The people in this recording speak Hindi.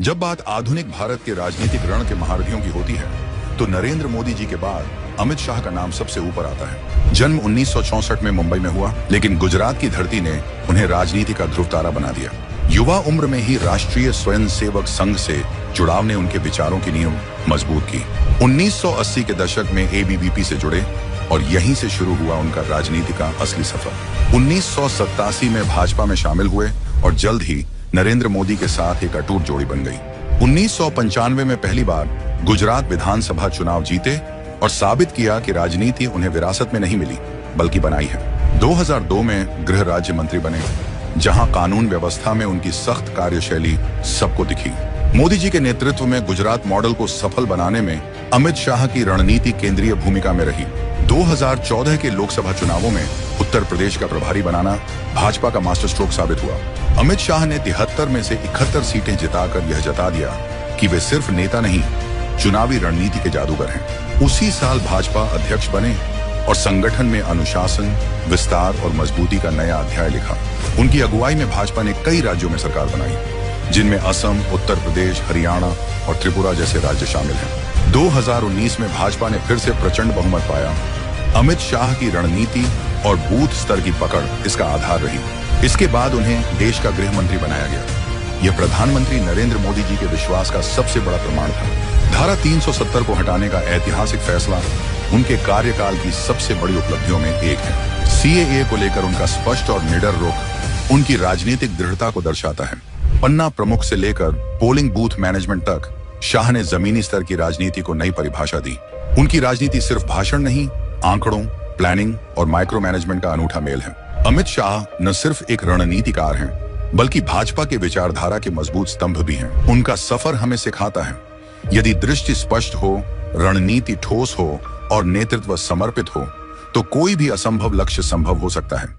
जब बात आधुनिक भारत के राजनीतिक रण के महारथियों की होती है तो नरेंद्र मोदी जी के बाद अमित शाह का नाम सबसे ऊपर आता है। जन्म 1964 में मुंबई में हुआ, लेकिन गुजरात की धरती ने उन्हें राजनीति का ध्रुव तारा बना दिया। युवा उम्र में ही राष्ट्रीय स्वयंसेवक संघ से जुड़ाव ने उनके विचारों की नींव मजबूत की। 1980 के दशक में एबीवीपी से जुड़े और यहीं से शुरू हुआ उनका राजनीति का असली सफर। 1987 में भाजपा में शामिल हुए और जल्द ही नरेंद्र मोदी के साथ एक अटूट जोड़ी बन गई। 1995 में पहली बार गुजरात विधानसभा चुनाव जीते और साबित किया कि राजनीति उन्हें विरासत में नहीं मिली बल्कि बनाई है। 2002 में गृह राज्य मंत्री बने, जहां कानून व्यवस्था में उनकी सख्त कार्यशैली सबको दिखी। मोदी जी के नेतृत्व में गुजरात मॉडल को सफल बनाने में अमित शाह की रणनीति केंद्रीय भूमिका में रही। 2014 के लोकसभा चुनावों में उत्तर प्रदेश का प्रभारी बनाना भाजपा का मास्टर स्ट्रोक साबित हुआ। अमित शाह ने 73 में से 71 सीटें जिताकर यह जता दिया कि वे सिर्फ नेता नहीं, चुनावी रणनीति के जादूगर हैं। उसी साल भाजपा अध्यक्ष बने और संगठन में अनुशासन, विस्तार और मजबूती का नया अध्याय लिखा। उनकी अगुवाई में भाजपा ने कई राज्यों में सरकार बनाई, जिनमें असम, उत्तर प्रदेश, हरियाणा और त्रिपुरा जैसे राज्य शामिल हैं। 2019 में भाजपा ने फिर से प्रचंड बहुमत पाया। अमित शाह की रणनीति और बूथ स्तर की पकड़ इसका आधार रही। इसके बाद उन्हें देश का गृह मंत्री बनाया गया। यह प्रधानमंत्री नरेंद्र मोदी जी के विश्वास का सबसे बड़ा प्रमाण था। धारा 370 को हटाने का ऐतिहासिक फैसला उनके कार्यकाल की सबसे बड़ी उपलब्धियों में एक है। सीएए को लेकर उनका स्पष्ट और निडर रुख उनकी राजनीतिक दृढ़ता को दर्शाता है। पन्ना प्रमुख से लेकर पोलिंग बूथ मैनेजमेंट तक शाह ने जमीनी स्तर की राजनीति को नई परिभाषा दी। उनकी राजनीति सिर्फ भाषण नहीं, आंकड़ों, प्लानिंग और माइक्रो मैनेजमेंट का अनूठा मेल है। अमित शाह न सिर्फ एक रणनीतिकार हैं, बल्कि भाजपा के विचारधारा के मजबूत स्तंभ भी हैं। उनका सफर हमें सिखाता है, यदि दृष्टि स्पष्ट हो, रणनीति ठोस हो और नेतृत्व समर्पित हो, तो कोई भी असंभव लक्ष्य संभव हो सकता है।